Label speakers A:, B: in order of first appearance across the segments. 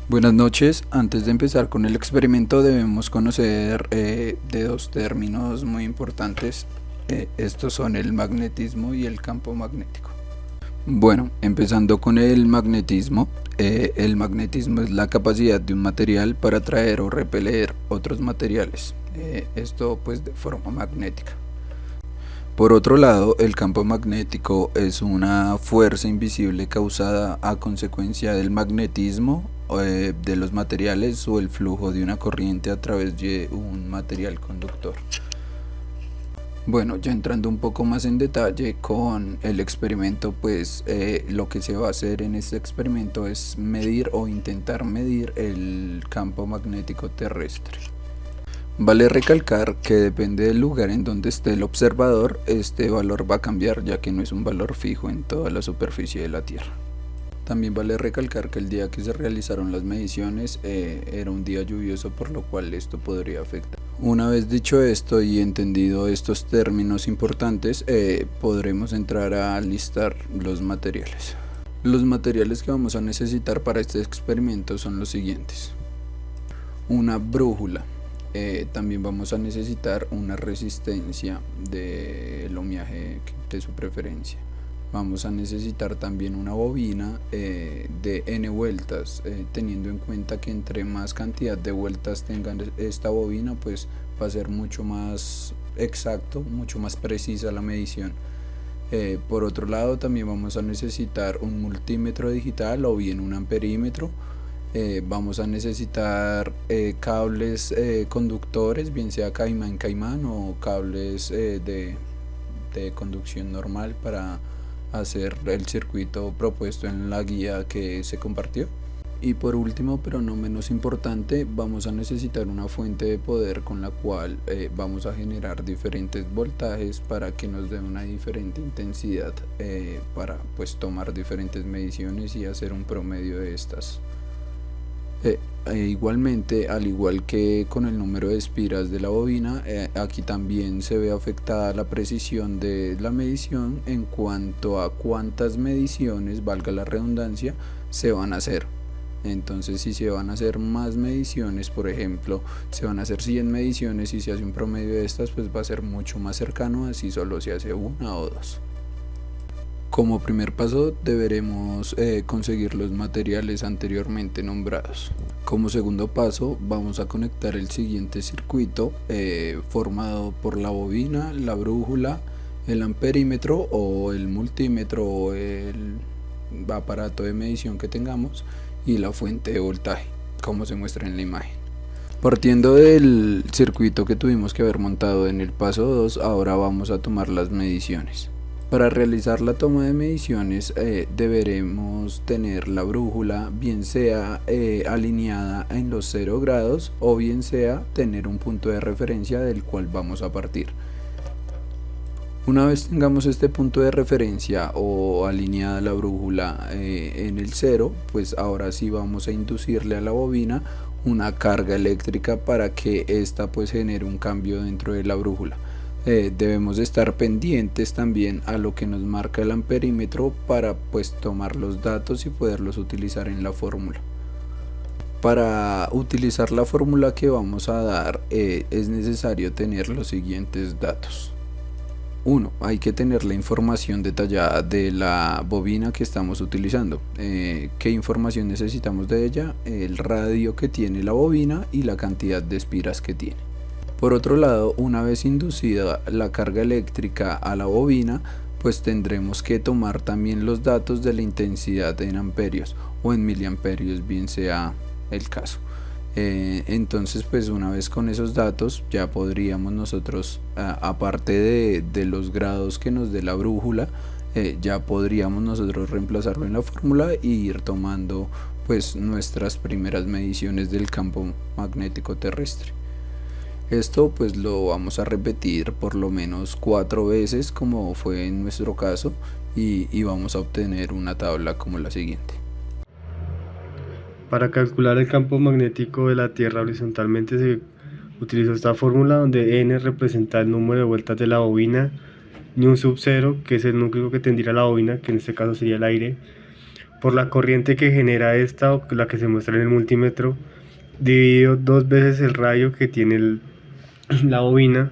A: Buenas noches. Antes de empezar con el experimento debemos conocer de dos términos muy importantes. Estos son el magnetismo y el campo magnético. Bueno, empezando con el magnetismo. El magnetismo es la capacidad de un material para atraer o repeler otros materiales. Esto pues de forma magnética. Por otro lado, el campo magnético es una fuerza invisible causada a consecuencia del magnetismo de los materiales o el flujo de una corriente a través de un material conductor. Bueno, ya entrando un poco más en detalle con el experimento, pues lo que se va a hacer en este experimento es medir o intentar medir el campo magnético terrestre. Vale recalcar que depende del lugar en donde esté el observador, este valor va a cambiar, ya que no es un valor fijo en toda la superficie de la Tierra. También vale recalcar que el día que se realizaron las mediciones era un día lluvioso, por lo cual esto podría afectar. Una vez dicho esto y entendido estos términos importantes, podremos entrar a listar los materiales. Los materiales que vamos a necesitar para este experimento son los siguientes: una brújula. También vamos a necesitar una resistencia del ohmiaje de su preferencia. Vamos a necesitar también una bobina de n vueltas, teniendo en cuenta que entre más cantidad de vueltas tenga esta bobina, pues va a ser mucho más exacto, mucho más precisa la medición. Por otro lado, también vamos a necesitar un multímetro digital o bien un amperímetro. Vamos a necesitar cables conductores, bien sea caimán caimán o cables de conducción normal para hacer el circuito propuesto en la guía que se compartió. Y por último, pero no menos importante, vamos a necesitar una fuente de poder con la cual vamos a generar diferentes voltajes para que nos dé una diferente intensidad para pues tomar diferentes mediciones y hacer un promedio de estas. Igualmente, al igual que con el número de espiras de la bobina, aquí también se ve afectada la precisión de la medición en cuanto a cuántas mediciones, valga la redundancia, se van a hacer. Entonces, si se van a hacer más mediciones, por ejemplo, se van a hacer 100 mediciones y se hace un promedio de estas, pues va a ser mucho más cercano a si solo se hace una o dos. Como primer paso deberemos conseguir los materiales anteriormente nombrados. Como segundo paso vamos a conectar el siguiente circuito formado por la bobina, la brújula, el amperímetro o el multímetro o el aparato de medición que tengamos y la fuente de voltaje, como se muestra en la imagen. Partiendo del circuito que tuvimos que haber montado en el paso 2, ahora vamos a tomar las mediciones. Para realizar la toma de mediciones deberemos tener la brújula bien sea alineada en los 0 grados o bien sea tener un punto de referencia del cual vamos a partir. Una vez tengamos este punto de referencia o alineada la brújula en el 0, pues ahora sí vamos a inducirle a la bobina una carga eléctrica para que ésta pues genere un cambio dentro de la brújula. Debemos estar pendientes también a lo que nos marca el amperímetro para pues tomar los datos y poderlos utilizar en la fórmula. Para utilizar la fórmula que vamos a dar es necesario tener los siguientes datos. 1. Hay que tener la información detallada de la bobina que estamos utilizando. ¿Qué información necesitamos de ella? El radio que tiene la bobina y la cantidad de espiras que tiene. Por otro lado, una vez inducida la carga eléctrica a la bobina, pues tendremos que tomar también los datos de la intensidad en amperios o en miliamperios, bien sea el caso. Entonces, pues una vez con esos datos ya podríamos nosotros, aparte de los grados que nos dé la brújula, ya podríamos nosotros reemplazarlo en la fórmula e ir tomando pues nuestras primeras mediciones del campo magnético terrestre. Esto pues lo vamos a repetir por lo menos 4 veces como fue en nuestro caso y vamos a obtener una tabla como la siguiente.
B: Para calcular el campo magnético de la Tierra horizontalmente se utilizó esta fórmula donde n representa el número de vueltas de la bobina, σ0, que es el núcleo que tendría la bobina, que en este caso sería el aire, por la corriente que genera esta, o la que se muestra en el multímetro, dividido 2 veces el radio que tiene la bobina,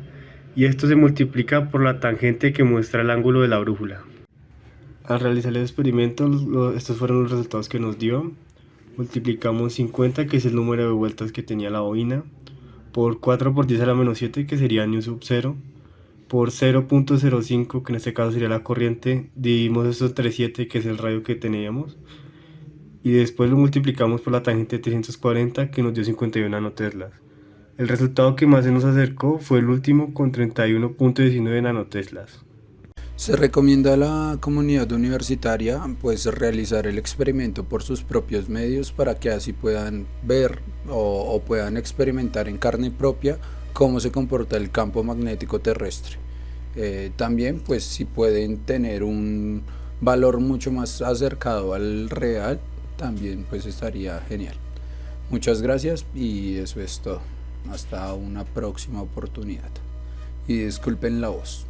B: y esto se multiplica por la tangente que muestra el ángulo de la brújula. Al realizar el experimento, estos fueron los resultados que nos dio. Multiplicamos 50, que es el número de vueltas que tenía la bobina, por 4 por 10 a la menos 7, que sería nu sub 0, por 0.05, que en este caso sería la corriente, dividimos esto entre 7, que es el radio que teníamos, y después lo multiplicamos por la tangente de 340, que nos dio 51 nanoteslas. El resultado que más se nos acercó fue el último, con 31.19 nanoteslas.
A: Se recomienda a la comunidad universitaria pues realizar el experimento por sus propios medios para que así puedan ver o puedan experimentar en carne propia cómo se comporta el campo magnético terrestre. También pues si pueden tener un valor mucho más acercado al real, también pues estaría genial. Muchas gracias y eso es todo. Hasta una próxima oportunidad. Y disculpen la voz.